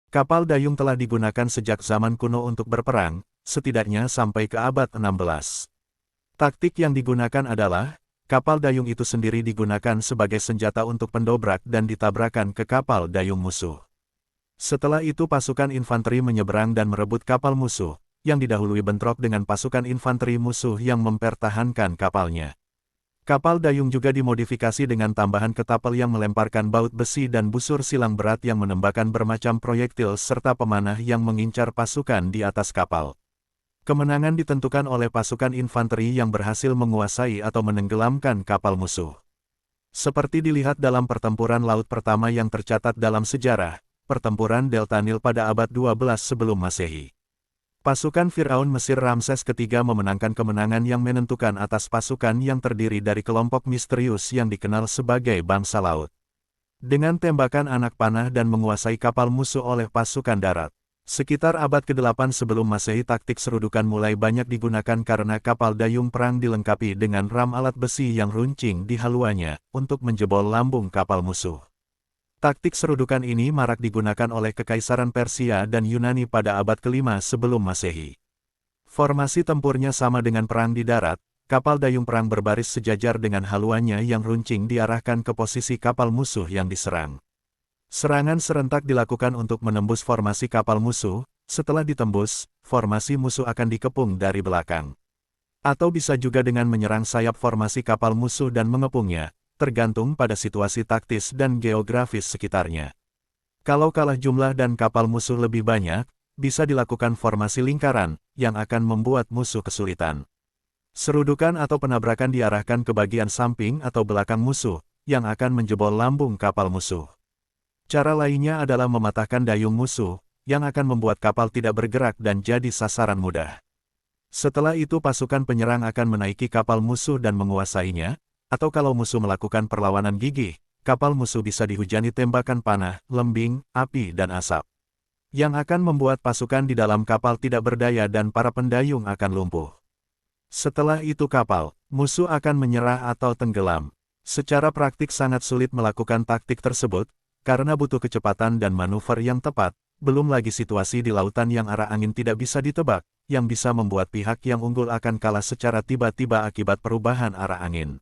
Kapal dayung telah digunakan sejak zaman kuno untuk berperang, setidaknya sampai ke abad 16. Taktik yang digunakan adalah, kapal dayung itu sendiri digunakan sebagai senjata untuk pendobrak dan ditabrakan ke kapal dayung musuh. Setelah itu pasukan infanteri menyeberang dan merebut kapal musuh, yang didahului bentrok dengan pasukan infanteri musuh yang mempertahankan kapalnya. Kapal dayung juga dimodifikasi dengan tambahan ketapel yang melemparkan baut besi dan busur silang berat yang menembakkan bermacam proyektil serta pemanah yang mengincar pasukan di atas kapal. Kemenangan ditentukan oleh pasukan infanteri yang berhasil menguasai atau menenggelamkan kapal musuh. Seperti dilihat dalam pertempuran laut pertama yang tercatat dalam sejarah, pertempuran Delta Nil pada abad 12 sebelum Masehi. Pasukan Firaun Mesir Ramses III memenangkan kemenangan yang menentukan atas pasukan yang terdiri dari kelompok misterius yang dikenal sebagai bangsa laut. Dengan tembakan anak panah dan menguasai kapal musuh oleh pasukan darat. Sekitar abad ke-8 sebelum Masehi taktik serudukan mulai banyak digunakan karena kapal dayung perang dilengkapi dengan ram alat besi yang runcing di haluannya untuk menjebol lambung kapal musuh. Taktik serudukan ini marak digunakan oleh Kekaisaran Persia dan Yunani pada abad ke-5 sebelum Masehi. Formasi tempurnya sama dengan perang di darat, kapal dayung perang berbaris sejajar dengan haluannya yang runcing diarahkan ke posisi kapal musuh yang diserang. Serangan serentak dilakukan untuk menembus formasi kapal musuh, setelah ditembus, formasi musuh akan dikepung dari belakang. Atau bisa juga dengan menyerang sayap formasi kapal musuh dan mengepungnya, tergantung pada situasi taktis dan geografis sekitarnya. Kalau kalah jumlah dan kapal musuh lebih banyak, bisa dilakukan formasi lingkaran, yang akan membuat musuh kesulitan. Serudukan atau penabrakan diarahkan ke bagian samping atau belakang musuh, yang akan menjebol lambung kapal musuh. Cara lainnya adalah mematahkan dayung musuh, yang akan membuat kapal tidak bergerak dan jadi sasaran mudah. Setelah itu pasukan penyerang akan menaiki kapal musuh dan menguasainya, atau kalau musuh melakukan perlawanan gigih, kapal musuh bisa dihujani tembakan panah, lembing, api dan asap. Yang akan membuat pasukan di dalam kapal tidak berdaya dan para pendayung akan lumpuh. Setelah itu kapal, musuh akan menyerah atau tenggelam. Secara praktik sangat sulit melakukan taktik tersebut, karena butuh kecepatan dan manuver yang tepat, belum lagi situasi di lautan yang arah angin tidak bisa ditebak, yang bisa membuat pihak yang unggul akan kalah secara tiba-tiba akibat perubahan arah angin.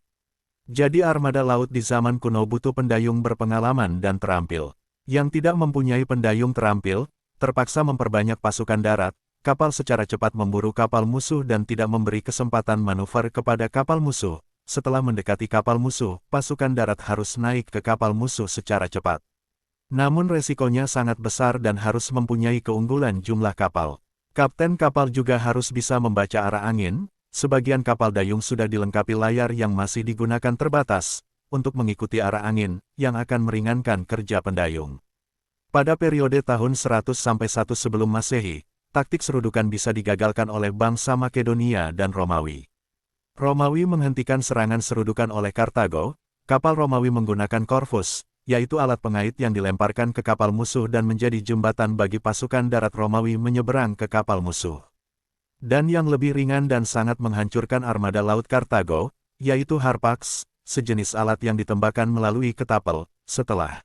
Jadi armada laut di zaman kuno butuh pendayung berpengalaman dan terampil. Yang tidak mempunyai pendayung terampil, terpaksa memperbanyak pasukan darat, kapal secara cepat memburu kapal musuh dan tidak memberi kesempatan manuver kepada kapal musuh. Setelah mendekati kapal musuh, pasukan darat harus naik ke kapal musuh secara cepat. Namun resikonya sangat besar dan harus mempunyai keunggulan jumlah kapal. Kapten kapal juga harus bisa membaca arah angin. Sebagian kapal dayung sudah dilengkapi layar yang masih digunakan terbatas, untuk mengikuti arah angin, yang akan meringankan kerja pendayung. Pada periode tahun 100-1 sebelum Masehi, taktik serudukan bisa digagalkan oleh bangsa Makedonia dan Romawi. Romawi menghentikan serangan serudukan oleh Kartago, kapal Romawi menggunakan Corvus, yaitu alat pengait yang dilemparkan ke kapal musuh dan menjadi jembatan bagi pasukan darat Romawi menyeberang ke kapal musuh. Dan yang lebih ringan dan sangat menghancurkan armada laut Kartago, yaitu Harpax, sejenis alat yang ditembakkan melalui ketapel. Setelah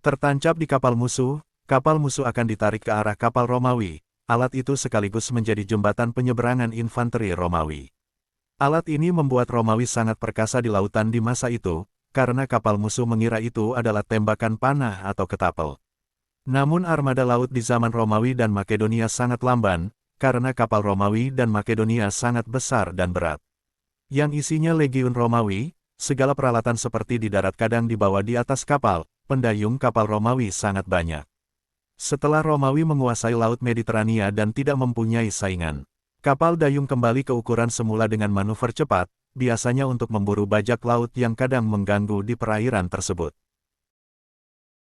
tertancap di kapal musuh akan ditarik ke arah kapal Romawi. Alat itu sekaligus menjadi jembatan penyeberangan infanteri Romawi. Alat ini membuat Romawi sangat perkasa di lautan di masa itu, karena kapal musuh mengira itu adalah tembakan panah atau ketapel. Namun armada laut di zaman Romawi dan Makedonia sangat lamban, karena kapal Romawi dan Makedonia sangat besar dan berat. Yang isinya legiun Romawi, segala peralatan seperti di darat kadang dibawa di atas kapal, pendayung kapal Romawi sangat banyak. Setelah Romawi menguasai Laut Mediterania dan tidak mempunyai saingan, kapal dayung kembali ke ukuran semula dengan manuver cepat, biasanya untuk memburu bajak laut yang kadang mengganggu di perairan tersebut.